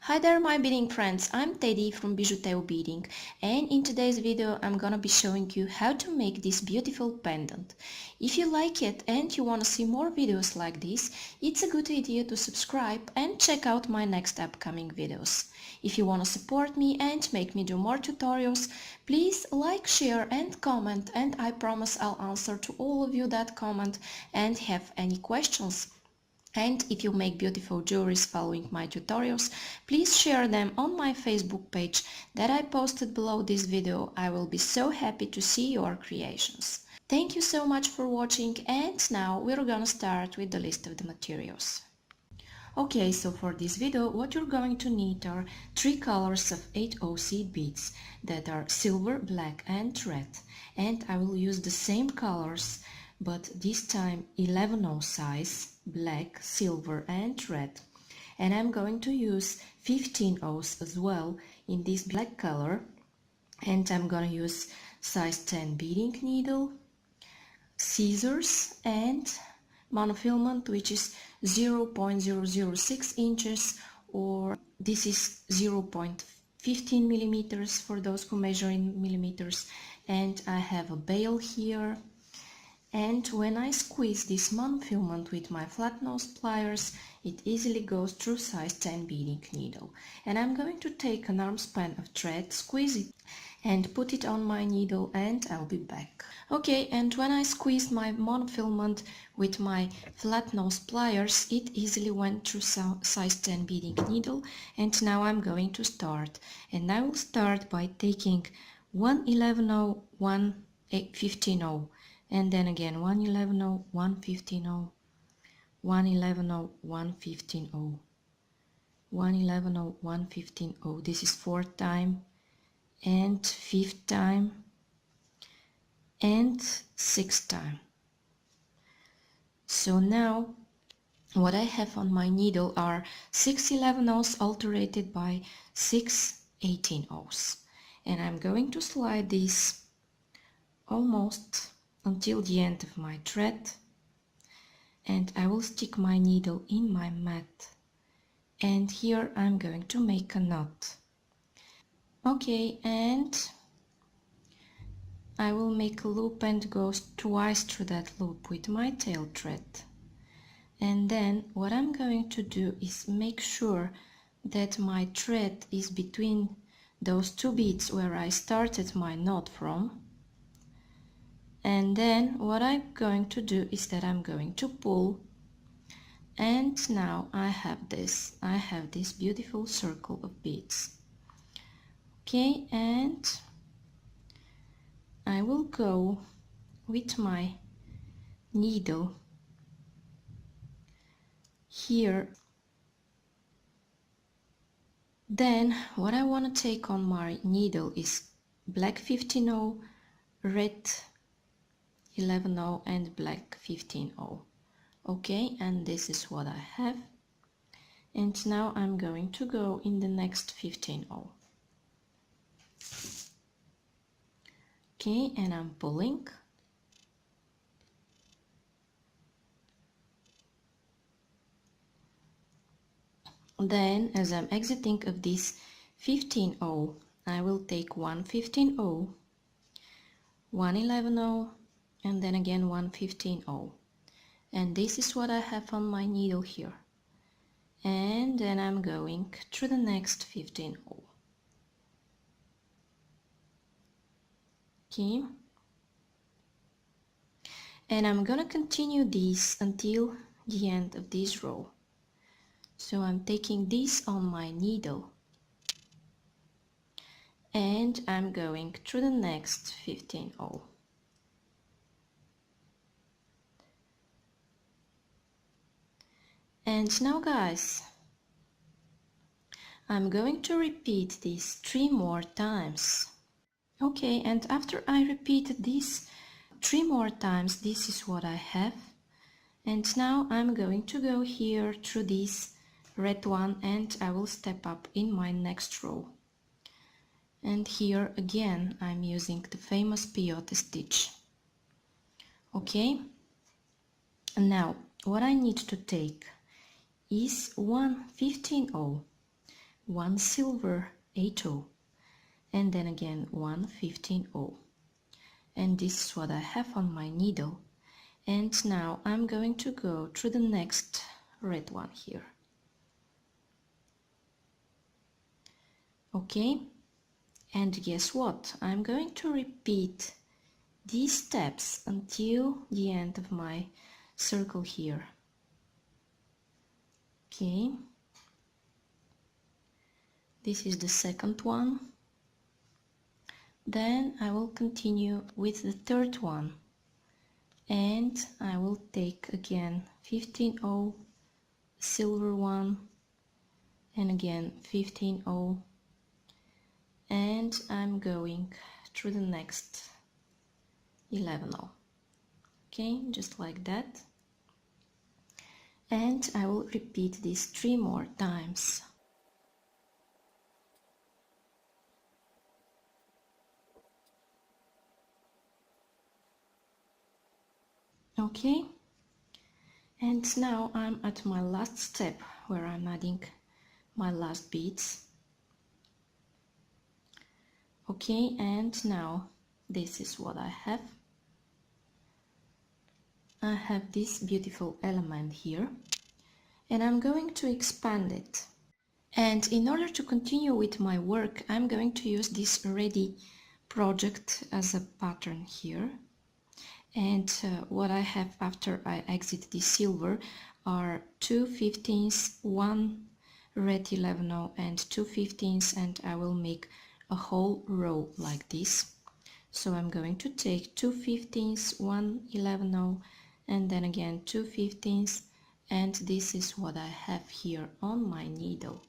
Hi there my beading friends, I'm Teddy from Bijuteo Beading, and in today's video I'm gonna be showing you how to make this beautiful pendant. If you like it and you wanna see more videos like this, it's a good idea to subscribe and check out my next upcoming videos. If you wanna support me and make me do more tutorials, please like, share and comment, and I promise I'll answer to all of you that comment and have any questions. And if you make beautiful jewelries following my tutorials, please share them on my Facebook page that I posted below this video. I will be so happy to see your creations. Thank you so much for watching, and now we're gonna start with the list of the materials. Okay, so for this video what you're going to need are 3 colors of 8/0 seed beads that are silver, black and red, and I will use the same colors but this time 11/0 size, black, silver and red, and I'm going to use 15/0s as well in this black color, and I'm gonna use size 10 beading needle, scissors and monofilament, which is 0.006 inches, or this is 0.15 millimeters for those who measure in millimeters, and I have a bail here. And when I squeeze this monofilament with my flat nose pliers, it easily goes through size 10 beading needle. And I'm going to take an arm span of thread, squeeze it and put it on my needle, and I'll be back. Okay, and when I squeezed my monofilament with my flat nose pliers, it easily went through size 10 beading needle, and now I'm going to start. And I will start by taking 1/11/0, 1/15/0, and then again 1/11/0, 1/15/0, 1/11/0, 1/15/0, 1/11/0, 1/15/0. This is 4th time and 5th time and 6th time. So now what I have on my needle are 6 11/0s alternated by 6 18/0s, and I'm going to slide this almost until the end of my thread, and I will stick my needle in my mat, and here I'm going to make a knot. Okay, and I will make a loop and go twice through that loop with my tail thread. And then what I'm going to do is make sure that my thread is between those 2 beads where I started my knot from. And then what I'm going to do is that I'm going to pull, and now I have this beautiful circle of beads. Okay, and I will go with my needle here. Then what I want to take on my needle is black 15/0, red 11/0 and black 15/0. Okay, and this is what I have, and now I'm going to go in the next 15/0. Okay, and I'm pulling, then as I'm exiting of this 15/0, I will take 1/15/0, 1/11/0 and then again 1/15/0, and this is what I have on my needle here. And then I'm going through the next 15/0. Okay, and I'm gonna continue this until the end of this row. So I'm taking this on my needle and I'm going through the next 15/0. And now guys, I'm going to repeat this 3 more times. Okay, and after I repeated this 3 more times, this is what I have. And now I'm going to go here through this red one, and I will step up in my next row. And here again I'm using the famous peyote stitch. Okay, and now what I need to take is 1/15/0, 1 silver 8/0, and then again 1 15/0, and this is what I have on my needle. And now I'm going to go through the next red one here. Okay, and guess what? I'm going to repeat these steps until the end of my circle here. Okay, this is the second one. Then I will continue with the third one, and I will take again 15/0, silver one, and again 15/0, and I'm going through the next 11/0. Okay, just like that, and I will repeat this 3 more times. Okay, and now I'm at my last step where I'm adding my last beads. Okay, and now this is what I have. I have this beautiful element here, and I'm going to expand it. And in order to continue with my work, I'm going to use this ready project as a pattern here. And what I have after I exit the silver are 2 15s, 1 red 11/0 and 2 15s, and I will make a whole row like this. So I'm going to take 2 15s, 1 11/0, and then again 2 15s, and this is what I have here on my needle.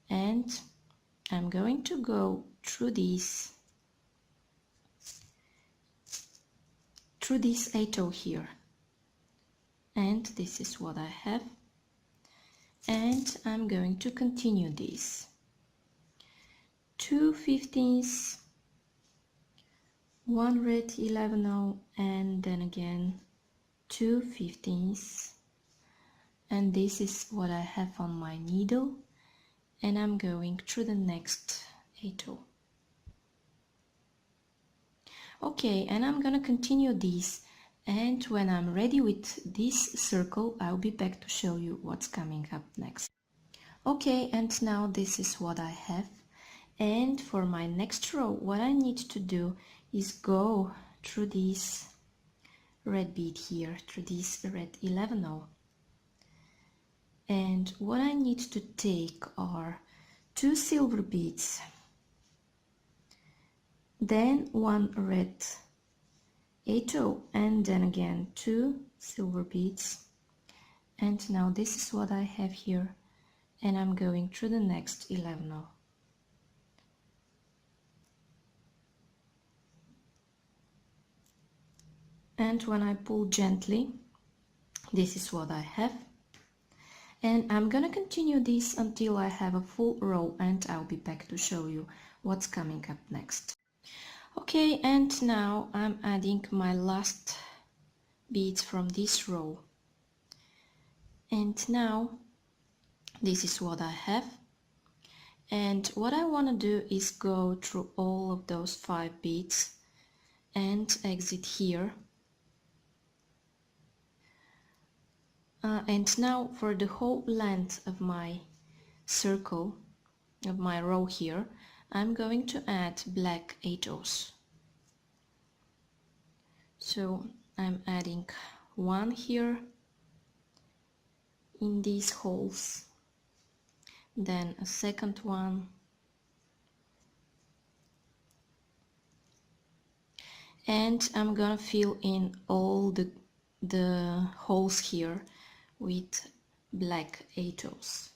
And I'm going to go through this 8/0 here, and this is what I have, and I'm going to continue this 2 15s, 1 red 11/0, and then again 2 15s, and this is what I have on my needle, and I'm going through the next 8/0. Okay, and I'm gonna continue this, and when I'm ready with this circle, I'll be back to show you what's coming up next. Okay, and now this is what I have, and for my next row, what I need to do is go through this red bead here, through this red 11/0, and what I need to take are 2 silver beads, then 1 red 8/0, and then again 2 silver beads, and now this is what I have here, and I'm going through the next 11/0. And when I pull gently, this is what I have, and I'm gonna continue this until I have a full row, and I'll be back to show you what's coming up next. Okay, and now I'm adding my last beads from this row, and now this is what I have, and what I want to do is go through all of those 5 beads and exit here. And now for the whole length of my circle, of my row here, I'm going to add black 8/0s. So I'm adding 1 here in these holes, then a second one, and I'm gonna fill in all the holes here with black 8/0s.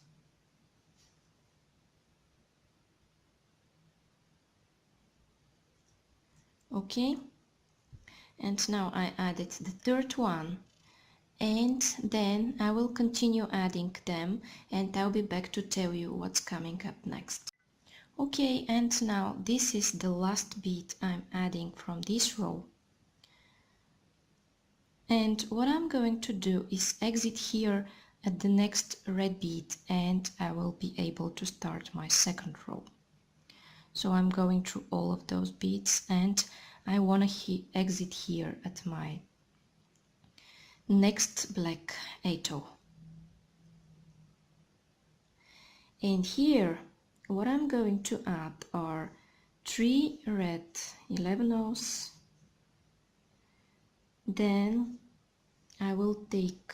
Okay, and now I added the third one, and then I will continue adding them, and I'll be back to tell you what's coming up next. Okay, and now this is the last bead I'm adding from this row, and what I'm going to do is exit here at the next red bead and I will be able to start my second row. So I'm going through all of those beads and I want to exit here at my next black 8-0. And here what I'm going to add are 3 red 11-0s, then I will take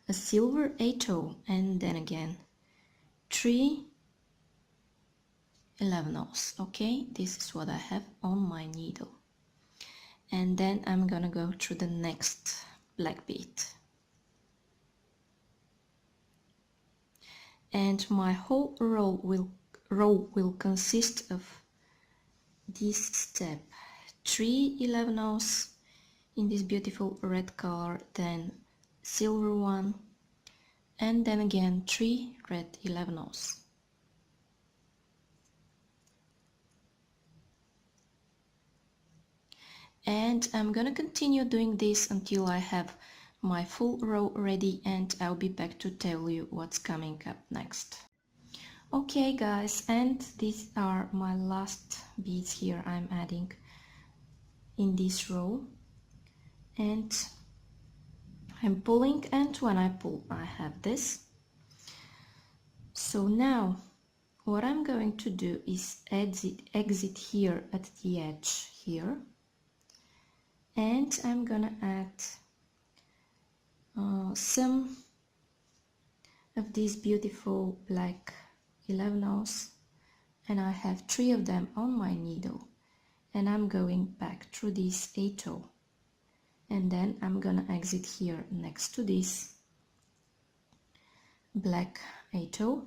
a silver 8-0 and then again 3 11-0s. Okay, this is what I have on my needle. And then I'm gonna go through the next black bead. And my whole row will consist of this step: 3 11-0s in this beautiful red color, then silver one, and then again 3 red 11-0s. And I'm gonna continue doing this until I have my full row ready, and I'll be back to tell you what's coming up next. Okay guys, and these are my last beads here I'm adding in this row, and I'm pulling, and when I pull I have this. So now what I'm going to do is exit here at the edge here, and I'm gonna add some of these beautiful black 11-0s, and I have 3 of them on my needle, and I'm going back through this 8-0, and then I'm gonna exit here next to this black 8-0.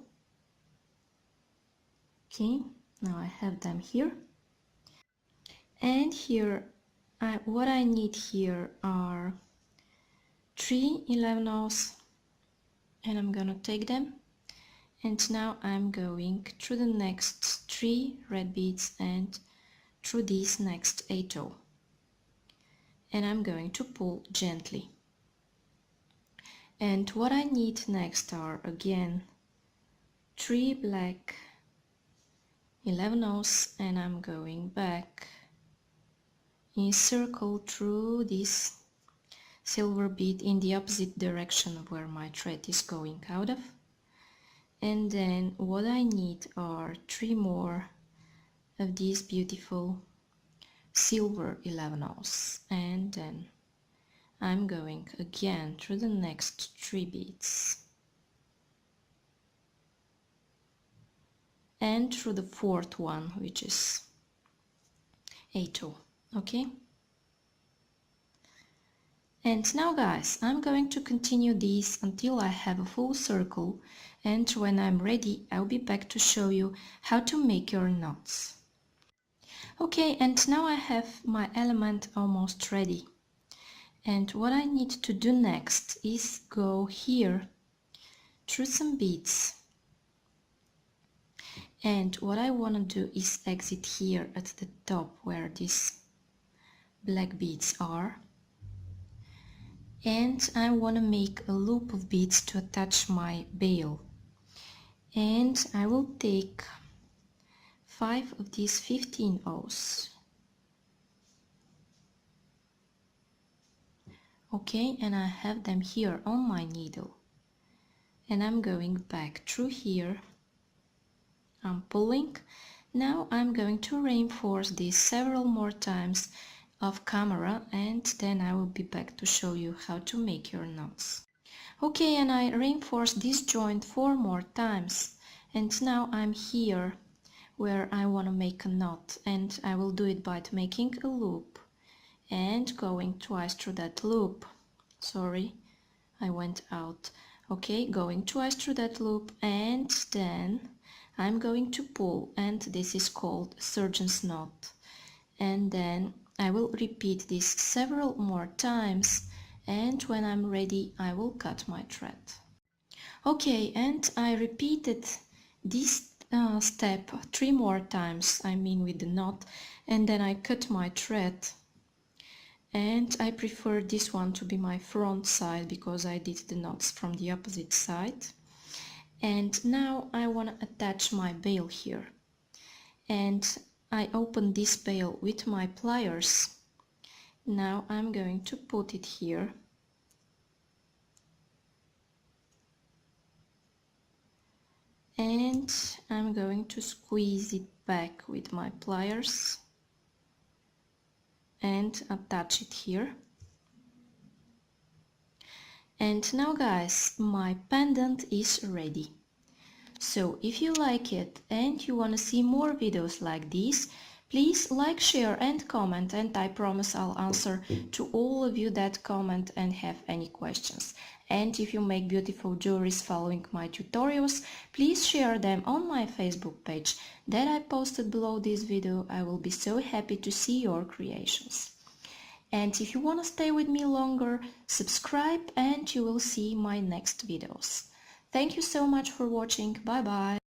Okay, now I have them here, and here what I need here are 3 11-0s, and I'm gonna take them, and now I'm going through the next 3 red beads and through this next 8-0, and I'm going to pull gently. And what I need next are again 3 black 11-0s, and I'm going back in circle through this silver bead in the opposite direction of where my thread is going out of. And then what I need are 3 more of these beautiful silver 11-0s, and then I'm going again through the next 3 beads and through the 4th one, which is 8-0. Okay, and now guys, I'm going to continue this until I have a full circle, and when I'm ready I'll be back to show you how to make your knots. Okay, and now I have my element almost ready, and what I need to do next is go here through some beads, and what I want to do is exit here at the top where these black beads are, and I want to make a loop of beads to attach my bail, and I will take 5 of these 15-0s. Okay, and I have them here on my needle, and I'm going back through here, I'm pulling. Now I'm going to reinforce this several more times off camera, and then I will be back to show you how to make your knots. Okay, and I reinforce this joint 4 more times, and now I'm here where I want to make a knot, and I will do it by making a loop and going twice through that loop. Sorry, I went out. Okay, going twice through that loop, and then I'm going to pull, and this is called surgeon's knot, and then I will repeat this several more times, and when I'm ready I will cut my thread. Okay, and I repeated this step 3 more times, I mean with the knot, and then I cut my thread, And I prefer this one to be my front side because I did the knots from the opposite side. And now I want to attach my bail here. And I open this bail with my pliers. Now I'm going to put it here. And I'm going to squeeze it back with my pliers and attach it here. And now guys, my pendant is ready. So if you like it and you want to see more videos like this, please like, share and comment, and I promise I'll answer to all of you that comment and have any questions. And if you make beautiful jewelries following my tutorials, please share them on my Facebook page that I posted below this video. I will be so happy to see your creations. And if you want to stay with me longer, subscribe and you will see my next videos. Thank you so much for watching. Bye bye.